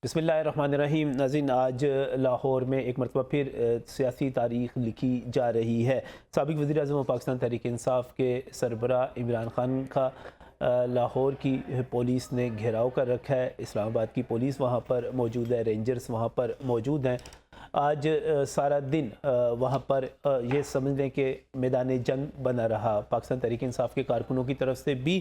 بسم اللہ الرحمن الرحیم۔ ناظرین، آج لاہور میں ایک مرتبہ پھر سیاسی تاریخ لکھی جا رہی ہے۔ سابق وزیر اعظم و پاکستان تحریک انصاف کے سربراہ عمران خان کا لاہور کی پولیس نے گھیراؤ کر رکھا ہے۔ اسلام آباد کی پولیس وہاں پر موجود ہے، رینجرز وہاں پر موجود ہیں۔ آج سارا دن وہاں پر یہ سمجھ لیں کہ میدان جنگ بنا رہا۔ پاکستان تحریک انصاف کے کارکنوں کی طرف سے بھی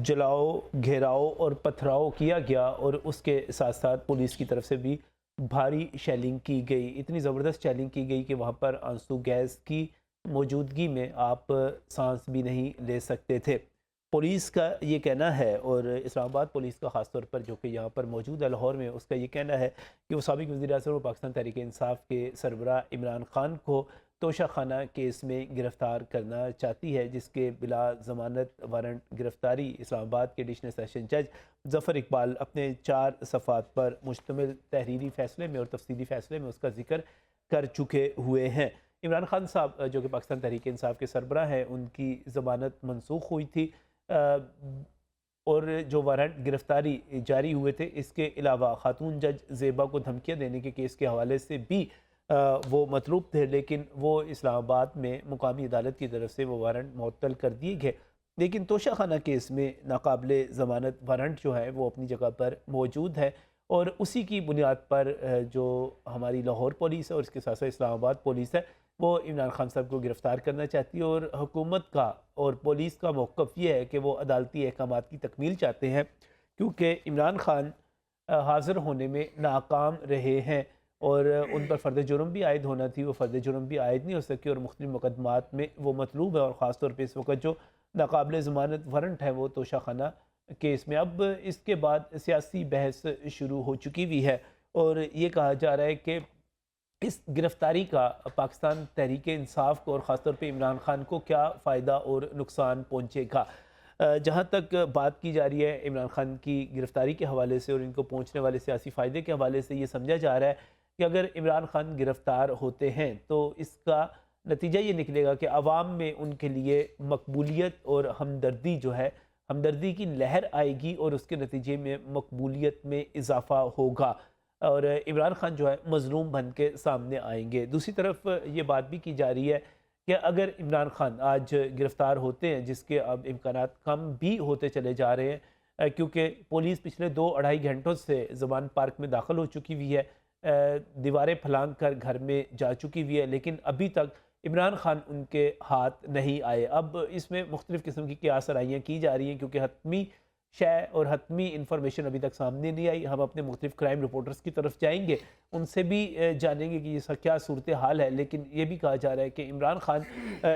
جلاؤ، گھیراؤ اور پتھراؤ کیا گیا، اور اس کے ساتھ ساتھ پولیس کی طرف سے بھی بھاری شیلنگ کی گئی۔ اتنی زبردست شیلنگ کی گئی کہ وہاں پر آنسو گیس کی موجودگی میں آپ سانس بھی نہیں لے سکتے تھے۔ پولیس کا یہ کہنا ہے، اور اسلام آباد پولیس کا خاص طور پر جو کہ یہاں پر موجود ہے لاہور میں، اس کا یہ کہنا ہے کہ وہ سابق وزیر اعظم اور پاکستان تحریک انصاف کے سربراہ عمران خان کو توشہ خانہ کیس میں گرفتار کرنا چاہتی ہے، جس کے بلا ضمانت وارنٹ گرفتاری اسلام آباد کے ایڈیشنل سیشن جج ظفر اقبال اپنے 4 صفحات پر مشتمل تحریری فیصلے میں اور تفصیلی فیصلے میں اس کا ذکر کر چکے ہوئے ہیں۔ عمران خان صاحب جو کہ پاکستان تحریک انصاف کے سربراہ ہیں، ان کی ضمانت منسوخ ہوئی تھی، اور جو وارنٹ گرفتاری جاری ہوئے تھے، اس کے علاوہ خاتون جج زیبا کو دھمکیاں دینے کے کیس کے حوالے سے بھی وہ مطلوب تھے، لیکن وہ اسلام آباد میں مقامی عدالت کی طرف سے وہ وارنٹ معطل کر دیے گئے۔ لیکن توشہ خانہ کیس میں ناقابل ضمانت وارنٹ جو ہے وہ اپنی جگہ پر موجود ہے، اور اسی کی بنیاد پر جو ہماری لاہور پولیس ہے اور اس کے ساتھ ساتھ اسلام آباد پولیس ہے، وہ عمران خان صاحب کو گرفتار کرنا چاہتی ہے، اور حکومت کا اور پولیس کا موقف یہ ہے کہ وہ عدالتی احکامات کی تکمیل چاہتے ہیں، کیونکہ عمران خان حاضر ہونے میں ناکام رہے ہیں، اور ان پر فرد جرم بھی عائد ہونا تھی، وہ فرد جرم بھی عائد نہیں ہو سکی، اور مختلف مقدمات میں وہ مطلوب ہے، اور خاص طور پہ اس وقت جو ناقابل ضمانت وارنٹ ہے وہ توشہ خانہ کیس میں۔ اب اس کے بعد سیاسی بحث شروع ہو چکی ہوئی ہے، اور یہ کہا جا رہا ہے کہ اس گرفتاری کا پاکستان تحریک انصاف کو اور خاص طور پہ عمران خان کو کیا فائدہ اور نقصان پہنچے گا۔ جہاں تک بات کی جا رہی ہے عمران خان کی گرفتاری کے حوالے سے اور ان کو پہنچنے والے سیاسی فائدے کے حوالے سے، یہ سمجھا جا رہا ہے کہ اگر عمران خان گرفتار ہوتے ہیں تو اس کا نتیجہ یہ نکلے گا کہ عوام میں ان کے لیے مقبولیت اور ہمدردی جو ہے، ہمدردی کی لہر آئے گی، اور اس کے نتیجے میں مقبولیت میں اضافہ ہوگا، اور عمران خان جو ہے مظلوم بن کے سامنے آئیں گے۔ دوسری طرف یہ بات بھی کی جا رہی ہے کہ اگر عمران خان آج گرفتار ہوتے ہیں، جس کے اب امکانات کم بھی ہوتے چلے جا رہے ہیں، کیونکہ پولیس پچھلے 2-2.5 گھنٹوں سے زمان پارک میں داخل ہو چکی ہوئی ہے، دیواریں پھلانگ کر گھر میں جا چکی ہوئی ہے، لیکن ابھی تک عمران خان ان کے ہاتھ نہیں آئے۔ اب اس میں مختلف قسم کی قیاس آرائیاں کی جا رہی ہیں، کیونکہ حتمی شے اور حتمی انفارمیشن ابھی تک سامنے نہیں آئی۔ ہم اپنے مختلف کرائم رپورٹرز کی طرف جائیں گے، ان سے بھی جانیں گے کہ یہ کیا صورتحال ہے، لیکن یہ بھی کہا جا رہا ہے کہ عمران خان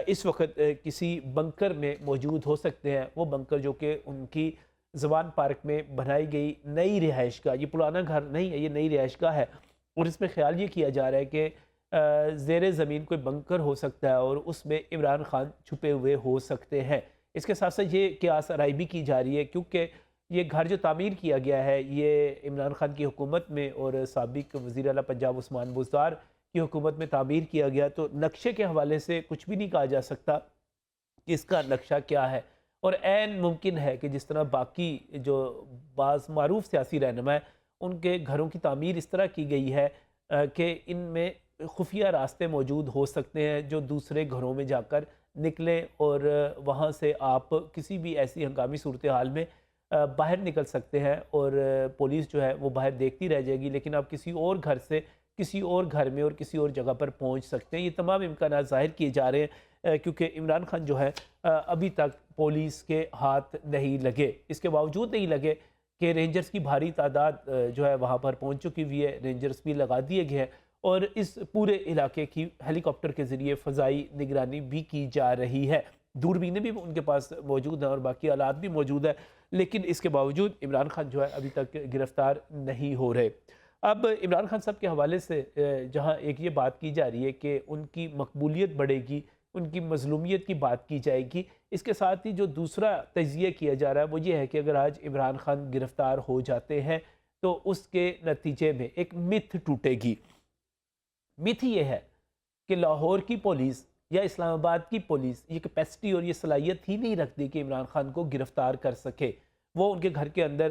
اس وقت کسی بنکر میں موجود ہو سکتے ہیں، وہ بنکر جو کہ ان کی زمان پارک میں بنائی گئی نئی رہائش گاہ، یہ پرانا گھر نہیں ہے، یہ نئی رہائش گاہ ہے، اور اس میں خیال یہ کیا جا رہا ہے کہ زیر زمین کوئی بنکر ہو سکتا ہے، اور اس میں عمران خان چھپے ہوئے ہو سکتے ہیں۔ اس کے ساتھ ساتھ یہ قیاس آرائی بھی کی جا رہی ہے، کیونکہ یہ گھر جو تعمیر کیا گیا ہے یہ عمران خان کی حکومت میں اور سابق وزیر اعلیٰ پنجاب عثمان بزدار کی حکومت میں تعمیر کیا گیا، تو نقشے کے حوالے سے کچھ بھی نہیں کہا جا سکتا کہ اس کا نقشہ کیا ہے، اور عین ممکن ہے کہ جس طرح باقی جو بعض معروف سیاسی رہنما ہیں ان کے گھروں کی تعمیر اس طرح کی گئی ہے کہ ان میں خفیہ راستے موجود ہو سکتے ہیں جو دوسرے گھروں میں جا کر نکلیں، اور وہاں سے آپ کسی بھی ایسی ہنگامی صورتحال میں باہر نکل سکتے ہیں، اور پولیس جو ہے وہ باہر دیکھتی رہ جائے گی، لیکن آپ کسی اور گھر سے کسی اور گھر میں اور کسی اور جگہ پر پہنچ سکتے ہیں۔ یہ تمام امکانات ظاہر کیے جا رہے ہیں، کیونکہ عمران خان جو ہے ابھی تک پولیس کے ہاتھ نہیں لگے۔ اس کے باوجود نہیں لگے کہ رینجرز کی بھاری تعداد جو ہے وہاں پر پہنچ چکی ہوئی ہے، رینجرز بھی لگا دیے گئے ہیں، اور اس پورے علاقے کی ہیلی کاپٹر کے ذریعے فضائی نگرانی بھی کی جا رہی ہے، دوربینیں بھی ان کے پاس موجود ہیں اور باقی آلات بھی موجود ہیں، لیکن اس کے باوجود عمران خان جو ہے ابھی تک گرفتار نہیں ہو رہے۔ اب عمران خان صاحب کے حوالے سے جہاں ایک یہ بات کی جا رہی ہے کہ ان کی مقبولیت بڑھے گی، ان کی مظلومیت کی بات کی جائے گی، اس کے ساتھ ہی جو دوسرا تجزیہ کیا جا رہا ہے وہ یہ ہے کہ اگر آج عمران خان گرفتار ہو جاتے ہیں تو اس کے نتیجے میں ایک متھ ٹوٹے گی۔ متھ یہ ہے کہ لاہور کی پولیس یا اسلام آباد کی پولیس یہ کیپیسٹی اور یہ صلاحیت ہی نہیں رکھتی کہ عمران خان کو گرفتار کر سکے۔ وہ ان کے گھر کے اندر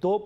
2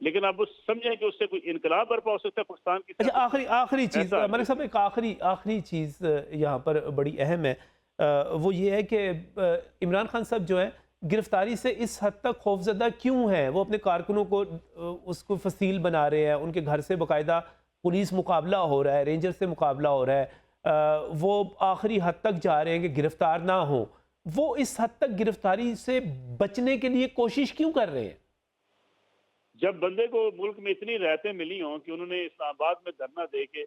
لیکن آپ سمجھیں کہ اس سے کوئی انقلاب برپا ہو سکتا ہے پاکستان کی اچھا آخری چیز ایسا ہے۔ ملک صاحب، ایک آخری چیز یہاں پر بڑی اہم ہے، وہ یہ ہے کہ عمران خان صاحب جو ہے گرفتاری سے اس حد تک خوفزدہ کیوں ہیں؟ وہ اپنے کارکنوں کو اس کو فصیل بنا رہے ہیں، ان کے گھر سے باقاعدہ پولیس مقابلہ ہو رہا ہے، رینجر سے مقابلہ ہو رہا ہے، وہ آخری حد تک جا رہے ہیں کہ گرفتار نہ ہوں، وہ اس حد تک گرفتاری سے بچنے کے لیے کوشش کیوں کر رہے ہیں؟ جب بندے کو ملک میں اتنی رعایتیں ملی ہوں کہ انہوں نے اسلام آباد میں دھرنا دے کے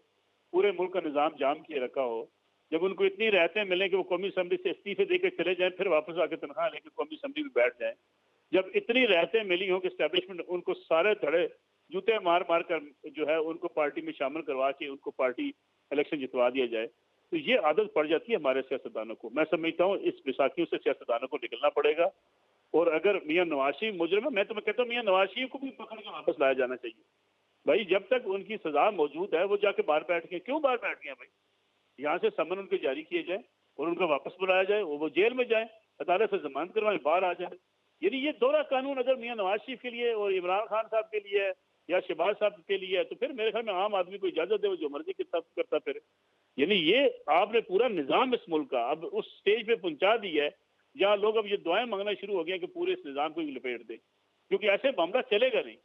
پورے ملک کا نظام جام کیے رکھا ہو، جب ان کو اتنی رعایتیں ملیں کہ وہ قومی اسمبلی سے استعفے دے کے چلے جائیں، پھر واپس آ کے تنخواہ لے کے قومی اسمبلی میں بیٹھ جائیں، جب اتنی رعایتیں ملی ہوں کہ اسٹیبلشمنٹ ان کو سارے دھڑے جوتے مار مار کر جو ہے ان کو پارٹی میں شامل کروا کے ان کو پارٹی الیکشن جتوا دیا جائے، تو یہ عادت پڑ جاتی ہے ہمارے سیاستدانوں کو۔ میں سمجھتا ہوں اس بیساکھیوں سے سیاستدانوں کو نکلنا پڑے گا، اور اگر میاں نواز شریف مجرم ہے، میں تو کہتا ہوں میاں نواز شریف کو بھی پکڑ کے واپس لایا جانا چاہیے بھائی، جب تک ان کی سزا موجود ہے وہ جا کے باہر بیٹھ گئے، کیوں باہر بیٹھ گئے بھائی؟ یہاں سے سمن ان کے جاری کیے جائیں اور ان کو واپس بلایا جائے، وہ جیل میں جائیں، عدالت سے ضمانت کروائیں، باہر آ جائیں۔ یعنی یہ دورہ قانون اگر میاں نواز شریف کے لیے اور عمران خان صاحب کے لیے یا شہباز صاحب کے لیے ہے، تو پھر میرے خیال میں عام آدمی کو اجازت دے وہ جو مرضی کرتا پھر۔ یعنی یہ آپ نے پورا نظام اس ملک کا اب اس سٹیج پہ پہنچا دی ہے جہاں لوگ اب یہ دعائیں مانگنا شروع ہو گئے کہ پورے اس نظام کو لپیٹ دیں، کیونکہ ایسے معاملہ چلے گا نہیں۔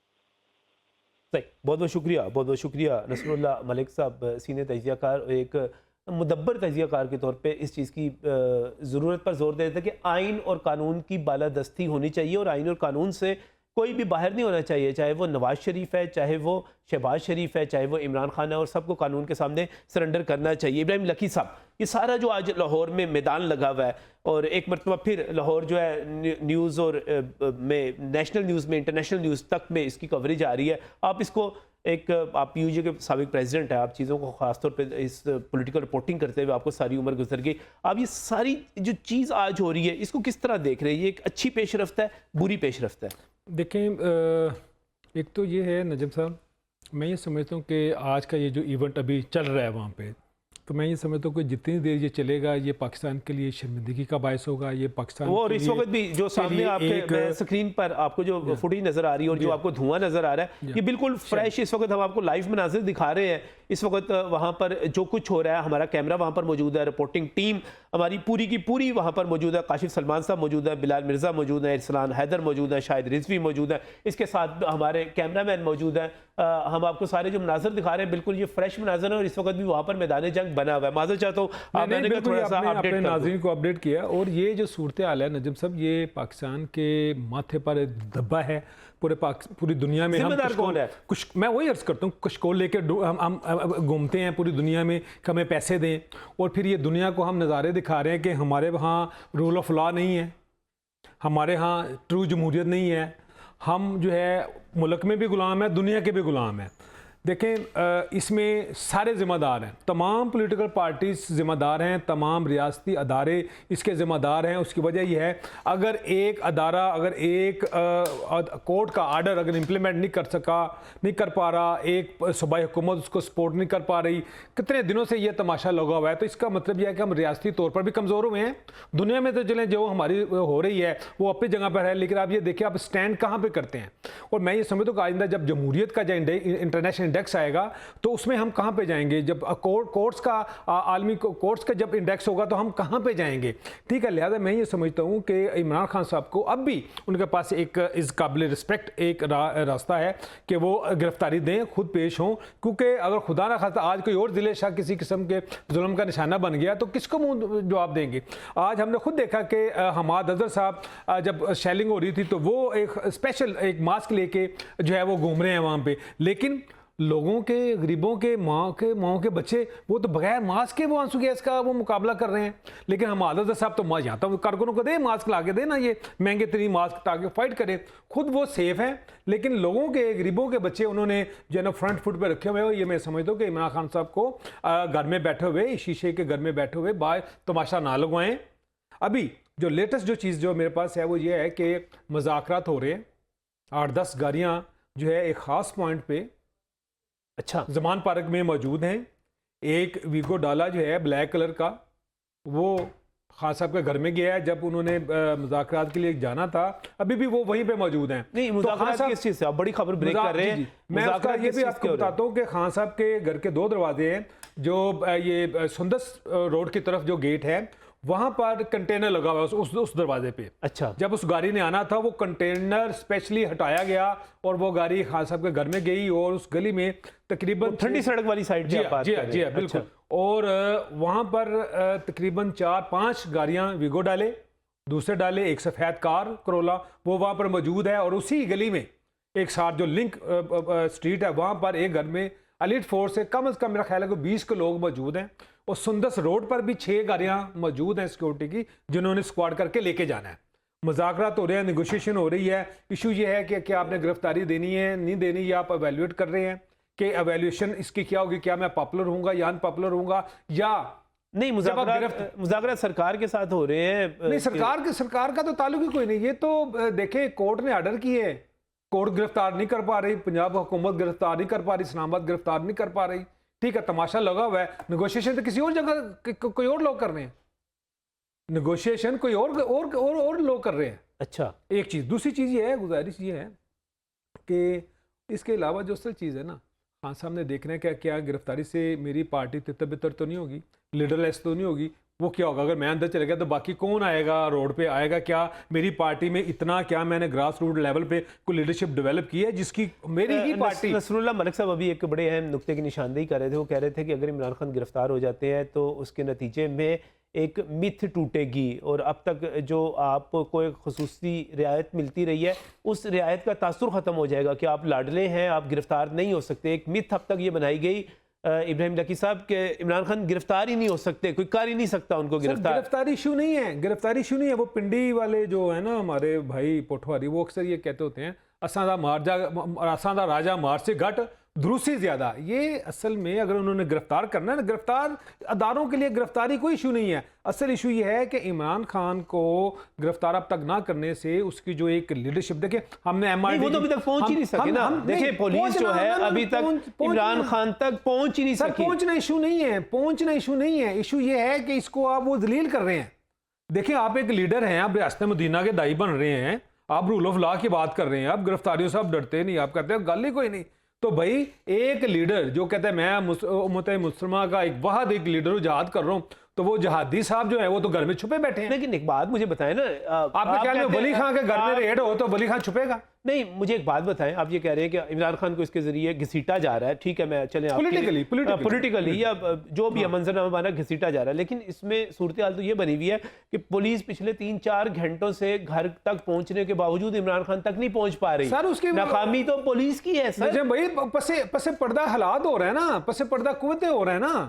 صحیح، بہت بہت شکریہ نصر اللہ ملک صاحب، سینئر تجزیہ کار، ایک مدبر تجزیہ کار کے طور پہ اس چیز کی ضرورت پر زور دیتے تھے کہ آئین اور قانون کی بالادستی ہونی چاہیے، اور آئین اور قانون سے کوئی بھی باہر نہیں ہونا چاہیے، چاہے وہ نواز شریف ہے، چاہے وہ شہباز شریف ہے، چاہے وہ عمران خان ہے، اور سب کو قانون کے سامنے سرنڈر کرنا چاہیے۔ ابراہیم لکی صاحب، یہ سارا جو آج لاہور میں میدان لگا ہوا ہے، اور ایک مرتبہ پھر لاہور جو ہے نیوز اور میں نیشنل نیوز میں انٹرنیشنل نیوز تک میں اس کی کوریج آ رہی ہے، آپ اس کو ایک آپ پی یو جے کے سابق پریزیڈنٹ ہیں، آپ چیزوں کو خاص طور پہ اس پولیٹیکل رپورٹنگ کرتے ہوئے آپ کو ساری عمر گزر گئی، آپ یہ ساری جو چیز آج ہو رہی ہے اس کو کس طرح دیکھ رہے ہیں؟ یہ ایک اچھی پیش رفت ہے، بری پیش رفت ہے؟ دیکھیں، ایک تو یہ ہے نجم صاحب، میں یہ سمجھتا ہوں کہ آج کا یہ جو ایونٹ ابھی چل رہا ہے وہاں پہ، تو میں یہ سمجھتا ہوں کہ جتنی دیر یہ چلے گا یہ پاکستان کے لیے شرمندگی کا باعث ہوگا، یہ پاکستان اور اس وقت بھی جو سامنے آپ کے سکرین پر آپ کو جو فوٹیج نظر آ رہی ہے اور جو آپ کو دھواں نظر آ رہا ہے، یہ بالکل فریش، اس وقت ہم آپ کو لائیو مناظر دکھا رہے ہیں، اس وقت وہاں پر جو کچھ ہو رہا ہے، ہمارا کیمرہ وہاں پر موجود ہے، رپورٹنگ ٹیم ہماری پوری کی پوری وہاں پر موجود ہے، کاشف سلمان صاحب موجود ہے، بلال مرزا موجود ہے، ارسلان حیدر موجود ہے، شاہد رضوی موجود ہے، اس کے ساتھ ہمارے کیمرہ مین موجود ہیں، ہم آپ کو سارے جو مناظر دکھا رہے ہیں بالکل یہ فریش مناظر ہیں، اور اس وقت بھی وہاں پر میدان جنگ بنا ہوا ہے۔ معذرت چاہتا ہوں، میں نے تھوڑا سا اپنے ناظرین کو اپڈیٹ کیا، اور یہ جو صورتحال ہے نجم صاحب، یہ پاکستان کے ماتھے پر دبا ہے، پوری دنیا میں ذمہ دار کون ہے؟ میں وہی عرض کرتا ہوں، کشکول لے کے ہم گھومتے ہیں پوری دنیا میں کہ ہمیں پیسے دیں، اور پھر یہ دنیا کو ہم نظارے دکھا رہے ہیں کہ ہمارے وہاں رول آف لا نہیں ہے، ہمارے ہاں ٹرو جمہوریت نہیں ہے، ہم جو ہے ملک میں بھی غلام ہیں، دنیا کے بھی غلام ہیں۔ دیکھیں، اس میں سارے ذمہ دار ہیں، تمام پولیٹیکل پارٹیز ذمہ دار ہیں، تمام ریاستی ادارے اس کے ذمہ دار ہیں۔ اس کی وجہ یہ ہے، اگر ایک ادارہ، اگر ایک کورٹ کا آرڈر اگر امپلیمنٹ نہیں کر پا رہا، ایک صوبائی حکومت اس کو سپورٹ نہیں کر پا رہی، کتنے دنوں سے یہ تماشا لگا ہوا ہے، تو اس کا مطلب یہ ہے کہ ہم ریاستی طور پر بھی کمزور ہوئے ہیں۔ دنیا میں تو چلیں جو ہماری ہو رہی ہے وہ اپنی جگہ پر ہے، لیکن آپ یہ دیکھیں آپ سٹینڈ کہاں پہ کرتے ہیں۔ اور میں یہ سمجھتا ہوں کہ آئندہ جب جمہوریت کا جو انٹرنیشنل انڈیکس آئے گا تو اس میں ہم کہاں پہ جائیں گے؟ جب کورٹس کا عالمی کورٹس کا جب انڈیکس ہوگا تو ہم کہاں پہ جائیں گے؟ ٹھیک ہے، لہذا میں یہ سمجھتا ہوں کہ عمران خان صاحب کو اب بھی ان کے پاس ایک از قابل رسپیکٹ ایک راستہ ہے کہ وہ گرفتاری دیں، خود پیش ہوں، کیونکہ اگر خدا نہ خواستہ آج کوئی اور ضلع شاہ کسی قسم کے ظلم کا نشانہ بن گیا تو کس کو منہ جواب دیں گے؟ آج ہم نے خود دیکھا کہ حماد اظہر صاحب جب شیلنگ ہو رہی تھی تو وہ ایک اسپیشل ایک ماسک لے کے جو ہے وہ گھوم رہے ہیں وہاں پہ، لیکن لوگوں کے، غریبوں کے، ماؤں کے بچے وہ تو بغیر ماسک کے وہ آنسو گیس کا وہ مقابلہ کر رہے ہیں، لیکن ہم عادت صاحب تو یہاں تک کارکنوں کو دیں ماسک لا کے دیں نا، یہ مہنگے ترین ماسک تاکہ فائٹ کریں، خود وہ سیف ہیں، لیکن لوگوں کے، غریبوں کے بچے انہوں نے جو ہے نا فرنٹ فٹ پہ رکھے ہوئے ہو۔ یہ میں سمجھتا ہوں کہ عمران خان صاحب کو گھر میں بیٹھے ہوئے، شیشے کے گھر میں بیٹھے ہوئے باہر تماشا نہ لگوائیں۔ ابھی جو لیٹسٹ جو چیز جو میرے پاس ہے وہ یہ ہے کہ مذاکرات ہو رہے ہیں، 8-10 گاڑیاں جو ہے ایک خاص پوائنٹ پہ اچھا زمان پارک میں موجود ہیں، ایک ویگو ڈالا جو ہے بلیک کلر کا وہ خان صاحب کے گھر میں گیا ہے جب انہوں نے مذاکرات کے لیے جانا تھا، ابھی بھی وہ وہیں پہ موجود ہیں. نہیں تو خان مذاکرات صاحب کس چیز سے آپ بڑی خبر بریک کر رہے ہیں؟ میں اس کا یہ بھی آپ کو بتاتا ہوں کہ خان صاحب کے گھر کے 2 دروازے ہیں، جو یہ سندس روڈ کی طرف جو گیٹ ہے وہاں پر کنٹینر لگا ہوا ہے اس دروازے پہ. اچھا جب اس گاڑی نے آنا تھا وہ کنٹینر اسپیشلی ہٹایا گیا اور وہ گاڑی خان صاحب کے گھر میں گئی اور اس گلی میں تقریباً ٹھنڈی سڑک والی سائڈ پہ آپ بات کر رہے ہیں. جی بالکل. اور وہاں پر تقریباً 4-5 گاڑیاں ویگو ڈالے، دوسرے ڈالے، ایک سفید کار کرولا وہ وہاں پر موجود ہے. اور اسی گلی میں ایک ساتھ جو لنک اسٹریٹ ہے وہاں پر ایک گھر میں ایلیٹ فورس سے کم از کم میرا خیال ہے کہ 20 کے لوگ موجود ہیں. اور سندس روڈ پر بھی 6 گاڑیاں موجود ہیں سیکورٹی کی جنہوں نے اسکواڈ کر کے لے کے جانا ہے. مذاکرات ہو رہے ہیں، نیگوشیشن ہو رہی ہے. ایشو یہ ہے کہ کیا آپ نے گرفتاری دینی ہے نہیں دینی، یا آپ ایویلویٹ کر رہے ہیں کہ ایویلویشن اس کی کیا ہوگی، کیا میں پاپولر ہوں گا یا ان پاپولر ہوں گا یا نہیں. مذاکرات سرکار کے ساتھ ہو رہے ہیں. نہیں، سرکار کا تو تعلق ہی کوئی نہیں. یہ تو دیکھیں کورٹ نے آرڈر کی ہے، کورٹ گرفتار نہیں کر پا رہی، پنجاب حکومت گرفتار نہیں کر پا رہی، اسلام آباد گرفتار نہیں کر پا رہی. ٹھیک ہے، تماشا لگا ہوا ہے. نیگوشیشن تو کسی اور جگہ کوئی اور لوگ کر رہے ہیں، نیگوشیشن کوئی اور لوگ کر رہے ہیں. اچھا ایک چیز. دوسری چیز یہ ہے، گزارش یہ ہے کہ اس کے علاوہ جو اصل چیز ہے نا، خان صاحب نے دیکھنا ہے کہ کیا گرفتاری سے میری پارٹی تتر بتر تو نہیں ہوگی، لیڈر لیس تو نہیں ہوگی. وہ کیا ہوگا اگر میں اندر چلے گیا تو باقی کون آئے گا روڈ پہ آئے گا؟ کیا میری پارٹی میں اتنا، کیا میں نے گراس روٹ لیول پہ کوئی لیڈرشپ ڈیولپ کی ہے جس کی میری ہی پارٹی. نصر اللہ ملک صاحب ابھی ایک بڑے اہم نقطے کی نشاندہی کر رہے تھے. وہ کہہ رہے تھے کہ اگر عمران خان گرفتار ہو جاتے ہیں تو اس کے نتیجے میں ایک متھ ٹوٹے گی، اور اب تک جو آپ کو ایک خصوصی رعایت ملتی رہی ہے اس رعایت کا تاثر ختم ہو جائے گا کہ آپ لاڈلے ہیں، آپ گرفتار نہیں ہو سکتے. ایک متھ اب تک یہ بنائی گئی ابراہیم لکی صاحب کہ عمران خان گرفتار ہی نہیں ہو سکتے، کوئی کر ہی نہیں سکتا ان کو گرفتار. گرفتاری ایشو نہیں ہے، گرفتاری ایشو نہیں ہے. وہ پنڈی والے جو ہیں نا ہمارے بھائی پوٹھواری، وہ اکثر یہ کہتے ہوتے ہیں اساں دا راجہ مار سے گھٹ دروسی زیادہ. یہ اصل میں اگر انہوں نے گرفتار کرنا ہے نا، گرفتار اداروں کے لیے گرفتاری کوئی ایشو نہیں ہے. اصل ایشو یہ ہے کہ عمران خان کو گرفتار اب تک نہ کرنے سے اس کی جو ایک لیڈرشپ، دیکھیں ہم نے وہ تو ابھی تک پہنچ ہی نہیں سکے نا. دیکھیں پولیس جو ہے ابھی تک عمران خان تک پہنچ ہی نہیں سکی. پہنچنا ایشو نہیں ہے، پہنچنا ایشو نہیں ہے. ایشو یہ ہے کہ اس کو آپ وہ ذلیل کر رہے ہیں. دیکھیں آپ ایک لیڈر ہیں، آپ ریاست مدینہ کے دائی بن رہے ہیں، آپ رول آف لا کی بات کر رہے ہیں، آپ گرفتاریوں سے آپ ڈرتے نہیں، آپ کہتے ہیں گل ہی کوئی نہیں. تو بھائی ایک لیڈر جو کہتا ہے میں امت مسلمہ کا ایک لیڈر ہوں، جہاد کر رہا ہوں، تو وہ جہادی صاحب جو ہے وہ تو گھر میں چھپے بیٹھے ہیں. لیکن ایک بات مجھے بتائیں نا، آپ کے خیال میں ولی خان کے گھر میں ریڈ ہو تو ولی خان چھپے گا؟ نہیں، مجھے ایک بات بتائیں. آپ یہ کہہ رہے ہیں کہ عمران خان کو اس کے ذریعے گھسیٹا جا رہا ہے، ٹھیک ہے، میں چلیں پولیٹیکلی یا جو بھی منظرنامہ بنا گھسیٹا جا رہا ہے، لیکن اس میں صورتحال تو یہ بنی ہوئی ہے کہ پولیس پچھلے 3-4 گھنٹوں سے گھر تک پہنچنے کے باوجود عمران خان تک نہیں پہنچ پا رہی. سر اس کی ناکامی تو پولیس کی ہے سر. بھائی پس پردہ حالات ہو رہے ہیں نا، پس پردہ قوتیں ہو رہے ہیں نا.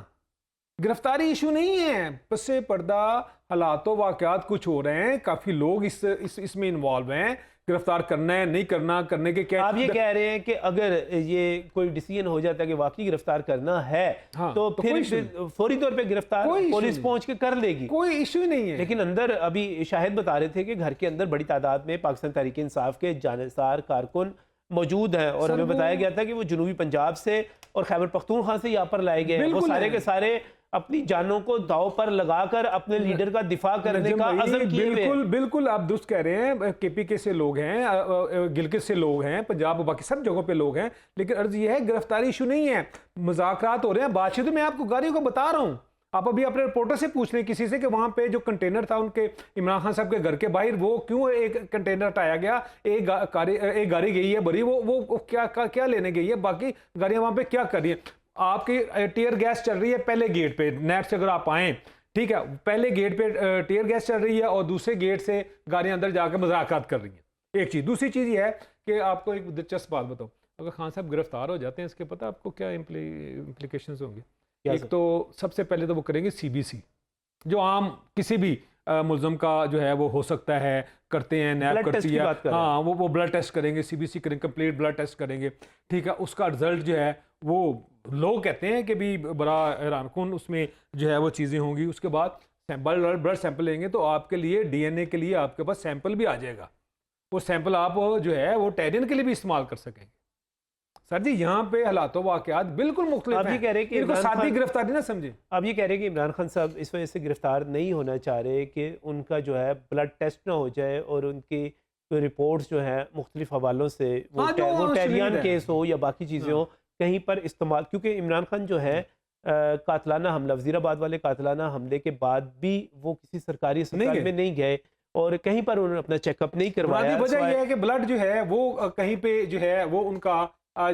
گرفتاری ایشو نہیں ہے، پس پردہ حالات و واقعات کچھ ہو رہے ہیں. کافی لوگ اس میں انوالو ہیں. گرفتار کرنا ہے نہیں کرنا، کرنے کے کیا. آپ یہ کہہ رہے ہیں کہ اگر یہ کوئی ڈیسیژن ہو جاتا ہے کہ واقعی گرفتار کرنا ہے تو پھر فوری طور پہ گرفتار پولیس پہنچ کے کر لے گی، کوئی ایشو ہی نہیں ہے. لیکن اندر ابھی شاہد بتا رہے تھے کہ گھر کے اندر بڑی تعداد میں پاکستان تحریک انصاف کے جانبدار کارکن موجود ہیں، اور ہمیں بتایا گیا تھا کہ وہ جنوبی پنجاب سے اور خیبر پختونخوا سے یہاں پر لائے گئے ہیں. وہ سارے کے سارے اپنی جانوں کو داؤ پر لگا کر اپنے لیڈر کا دفاع کرنے کا عزم کیے ہوئے ہیں. بالکل آپ درست کہہ رہے ہیں. کے پی کے سے لوگ ہیں، گلگت سے لوگ ہیں، پنجاب باقی سب جگہوں پہ لوگ ہیں. لیکن عرض یہ ہے گرفتاری ایشو نہیں ہے، مذاکرات ہو رہے ہیں. بات چیت میں آپ کو گاڑیوں کو بتا رہا ہوں. آپ ابھی اپنے رپورٹر سے پوچھ لیں کسی سے کہ وہاں پہ جو کنٹینر تھا ان کے عمران خان صاحب کے گھر کے باہر، وہ کیوں ایک کنٹینر ہٹایا گیا، ایک گاڑی گئی ہے بری، وہ کیا لینے گئی ہے، باقی گاڑیاں وہاں پہ کیا کر رہی ہیں. آپ کی ٹیئر گیس چل رہی ہے پہلے گیٹ پہ، نیٹ سے اگر آپ آئیں، ٹھیک ہے، پہلے گیٹ پہ ٹیئر گیس چل رہی ہے اور دوسرے گیٹ سے گاڑیاں اندر جا کے مذاکرات کر رہی ہیں. ایک چیز. دوسری چیز یہ ہے کہ آپ کو ایک دلچسپ بات بتاؤں. اگر خان صاحب گرفتار ہو جاتے ہیں اس کے پتہ آپ کو کیا امپلیکیشنز ہوں گے. ایک تو سب سے پہلے تو وہ کریں گے CBC، جو عام کسی بھی ملزم کا جو ہے وہ ہو سکتا ہے، کرتے ہیں نیب کرتی ہے، ہاں وہ بلڈ ٹیسٹ کریں گے، CBC کریں گے، کمپلیٹ بلڈ ٹیسٹ کریں گے، ٹھیک ہے. اس کا رزلٹ جو ہے وہ لوگ کہتے ہیں کہ بھی بڑا حیران کن اس میں جو ہے وہ چیزیں ہوں گی. اس کے بعد بلڈ سیمپل لیں گے تو آپ کے لیے DNA کے لیے آپ کے پاس سیمپل بھی آ جائے گا. وہ سیمپل آپ جو ہے وہ ٹیرین کے لیے بھی استعمال کر سکیں گے. سر جی یہاں پہ حالات و واقعات بالکل مختلف آپ یہ کہہ رہے ہیں کہ ان کو عمران سادی خان- گرفتاری نہ سمجھے. آپ یہ کہہ رہے ہیں کہ عمران خان صاحب اس وجہ سے گرفتار نہیں ہونا چاہ رہے کہ ان کا جو ہے بلڈ ٹیسٹ نہ ہو جائے اور ان کی رپورٹس جو ہیں مختلف حوالوں سے وہ ہاں، جو وہ ٹیریان شنید ہے. کیس ہو یا باقی چیزیں ہوں کہیں پر استعمال، کیونکہ عمران خان جو ہے قاتلانہ حملہ وزیر آباد والے قاتلانہ حملے کے بعد بھی وہ کسی سرکاری اسپتال گئے. میں نہیں گئے اور کہیں پر انہوں نے اپنا چیک اپ نہیں کروایا. مرادی وجہ سوائے- یہ ہے کہ بلڈ جو ہے وہ کہیں پہ جو ہے وہ ان کا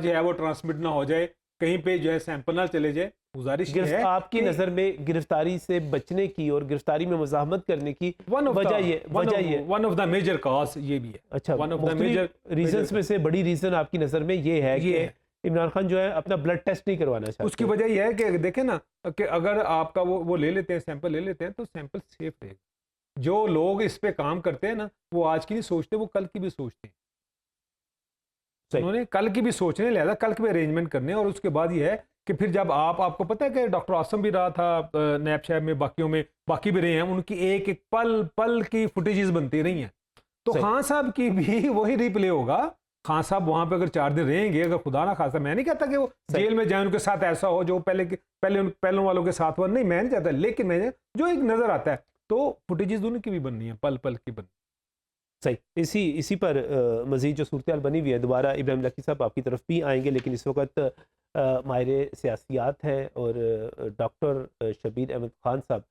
جو ہے وہ ٹرانسمٹ نہ ہو جائے، کہیں پہ جو ہے سیمپل نہ چلے جائے. گزارش یہ ہے آپ کی کہ نظر میں گرفتاری سے بچنے کی اور گرفتاری میں مزاحمت کرنے کی one of the major cause یہ بھی ہے. اچھا ون آف دا مختلف ریزنز میں سے بڑی ریزن آپ کی نظر میں یہ ہے کہ عمران خان جو ہے اپنا بلڈ ٹیسٹ نہیں کروانا چاہتے. اس کی وجہ یہ ہے کہ دیکھیں نا کہ اگر آپ کا وہ لے لیتے ہیں سیمپل لے لیتے ہیں تو سیمپل سیف رہے گا. جو لوگ اس پہ کام کرتے ہیں نا وہ آج کی نہیں سوچتے، وہ کل کی بھی سوچتے ہیں. انہوں نے کل کی بھی سوچنے، لہذا کل کے بھی ارینجمنٹ کرنے. اور اس کے بعد یہ ہے کہ پھر جب آپ کو پتہ ہے کہ ڈاکٹر عاصم بھی رہا تھا نیب شیب میں، باقیوں میں باقی بھی رہے ہیں، ان کی ایک ایک پل کی فوٹیجز بنتی رہی ہیں. تو خان صاحب کی بھی وہی ریپلے ہوگا. خان صاحب وہاں پہ اگر 4 دن رہیں گے، اگر خدا نہ خاصا، میں نہیں کہتا کہ وہ جیل میں جائیں ان کے ساتھ ایسا ہو جو پہلوں والوں کے ساتھ ہوا، نہیں میں نہیں چاہتا، لیکن میں جو ایک نظر آتا ہے تو فوٹیجز ان کی بھی بننی ہیں، پل کی بننی. صحیح. اسی پر مزید جو صورتحال بنی ہوئی ہے، دوبارہ ابراہیم لکی صاحب آپ کی طرف بھی آئیں گے، لیکن اس وقت ماہر سیاسیات ہیں اور ڈاکٹر شبیر احمد خان صاحب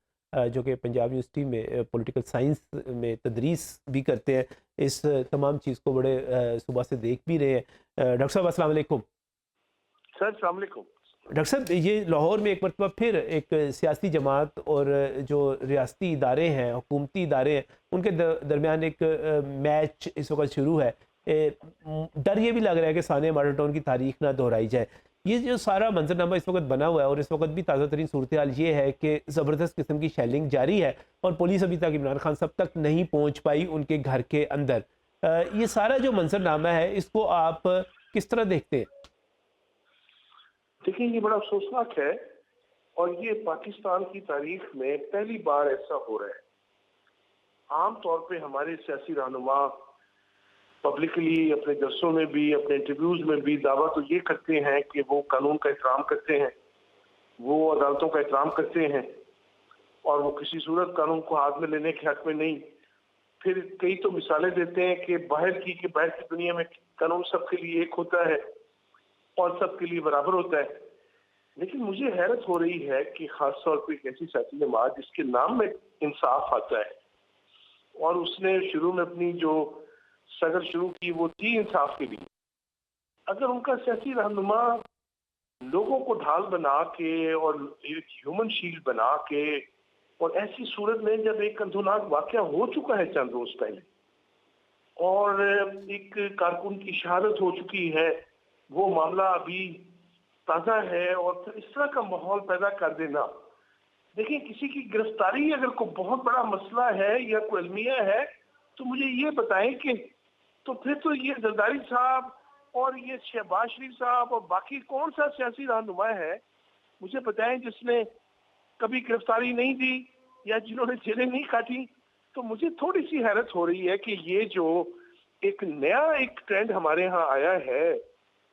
جو کہ پنجاب یونیورسٹی میں پولیٹیکل سائنس میں تدریس بھی کرتے ہیں، اس تمام چیز کو بڑے صبح سے دیکھ بھی رہے ہیں. ڈاکٹر صاحب السلام علیکم. سر السلام علیکم. ڈاکٹر صاحب یہ لاہور میں ایک مرتبہ پھر ایک سیاسی جماعت اور جو ریاستی ادارے ہیں، حکومتی ادارے ہیں، ان کے درمیان ایک میچ اس وقت شروع ہے. ڈر یہ بھی لگ رہا ہے کہ سانحہ ماڈل ٹاؤن کی تاریخ نہ دہرائی جائے. یہ جو سارا منظرنامہ اس وقت بنا ہوا ہے اور اس وقت بھی تازہ ترین صورتحال یہ ہے کہ زبردست قسم کی شیلنگ جاری ہے اور پولیس ابھی تک عمران خان صاحب تک نہیں پہنچ پائی ان کے گھر کے اندر. یہ سارا جو منظرنامہ ہے اس کو آپ کس طرح دیکھتے ہیں؟ دیکھیں یہ بڑا افسوسناک ہے اور یہ پاکستان کی تاریخ میں پہلی بار ایسا ہو رہا ہے. عام طور پہ ہمارے سیاسی رہنما پبلکلی اپنے جلسوں میں بھی، اپنے انٹرویوز میں بھی دعویٰ تو یہ کرتے ہیں کہ وہ قانون کا احترام کرتے ہیں، وہ عدالتوں کا احترام کرتے ہیں اور وہ کسی صورت قانون کو ہاتھ میں لینے کے حق میں نہیں. پھر کئی تو مثالیں دیتے ہیں کہ باہر کی دنیا میں قانون سب کے لیے ایک ہوتا ہے اور سب کے لیے برابر ہوتا ہے. لیکن مجھے حیرت ہو رہی ہے کہ خاص طور پہ ایک ایسی سیاسی جماعت جس کے نام میں انصاف آتا ہے اور اس نے شروع میں اپنی جو سگر شروع کی وہ تھی انصاف کے لیے، اگر ان کا سیاسی رہنما لوگوں کو ڈھال بنا کے اور ایک ہیومن شیلڈ بنا کے، اور ایسی صورت میں جب ایک اندھوناک واقعہ ہو چکا ہے چند روز پہلے اور ایک کارکن کی شہادت ہو چکی ہے، وہ معاملہ ابھی تازہ ہے، اور پھر اس طرح کا ماحول پیدا کر دینا. دیکھیں کسی کی گرفتاری اگر کوئی بہت بڑا مسئلہ ہے یا کوئی المیہ ہے تو مجھے یہ بتائیں کہ تو پھر تو یہ زرداری صاحب اور یہ شہباز شریف صاحب اور باقی کون سا سیاسی رہنما ہے مجھے بتائیں جس نے کبھی گرفتاری نہیں دی یا جنہوں نے جیلیں نہیں کاٹی. تو مجھے تھوڑی سی حیرت ہو رہی ہے کہ یہ جو ایک نیا ایک ٹرینڈ ہمارے ہاں آیا ہے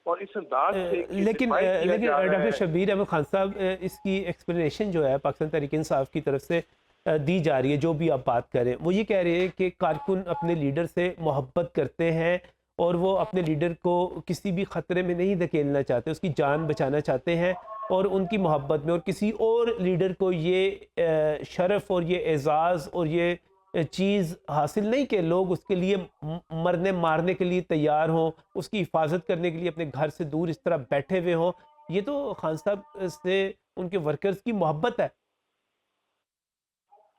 اور اس انداز سے لیکن ڈاکٹر شبیر احمد خان صاحب اس کی ایکسپلینیشن جو ہے پاکستان تحریک انصاف کی طرف سے دی جا رہی ہے، جو بھی آپ بات کر رہے ہیں وہ یہ کہہ رہے ہیں کہ کارکن اپنے لیڈر سے محبت کرتے ہیں اور وہ اپنے لیڈر کو کسی بھی خطرے میں نہیں دھکیلنا چاہتے، اس کی جان بچانا چاہتے ہیں اور ان کی محبت میں، اور کسی اور لیڈر کو یہ شرف اور یہ اعزاز اور یہ چیز حاصل نہیں کہ لوگ اس کے لیے مرنے مارنے کے لیے تیار ہوں، اس کی حفاظت کرنے کے لیے اپنے گھر سے دور اس طرح بیٹھے ہوئے ہوں. یہ تو خان صاحب سے ان کے ورکرز کی محبت ہے.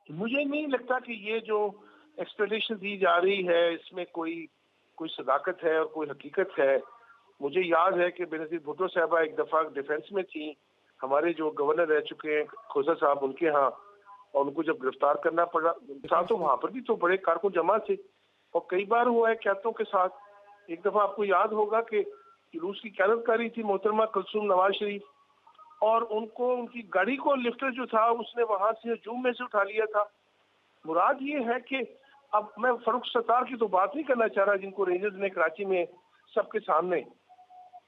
مجھے نہیں لگتا کہ یہ جو ایکسپیکٹیشن دی جا رہی ہے اس میں کوئی صداقت ہے اور کوئی حقیقت ہے. مجھے یاد ہے کہ بینظیر بھٹو صاحبہ ایک دفعہ ڈیفنس میں تھیں، ہمارے جو گورنر رہ چکے ہیں کھوسا صاحب ان کے ہاں، اور ان کو جب گرفتار کرنا پڑا تھا تو وہاں پر بھی تو بڑے کارکن جمع تھے اور کئی بار ہوا ہے قیادتوں کے ساتھ. ایک دفعہ آپ کو یاد ہوگا کہ روس کی قیادت کاری تھی محترمہ کلثوم نواز شریف، اور ان کو ان کی گاڑی کو لفٹر جو تھا اس نے وہاں سے ہجوم میں سے اٹھا لیا تھا. مراد یہ ہے کہ اب میں فاروق ستار کی تو بات نہیں کرنا چاہ رہا جن کو رینجرز نے کراچی میں سب کے سامنے،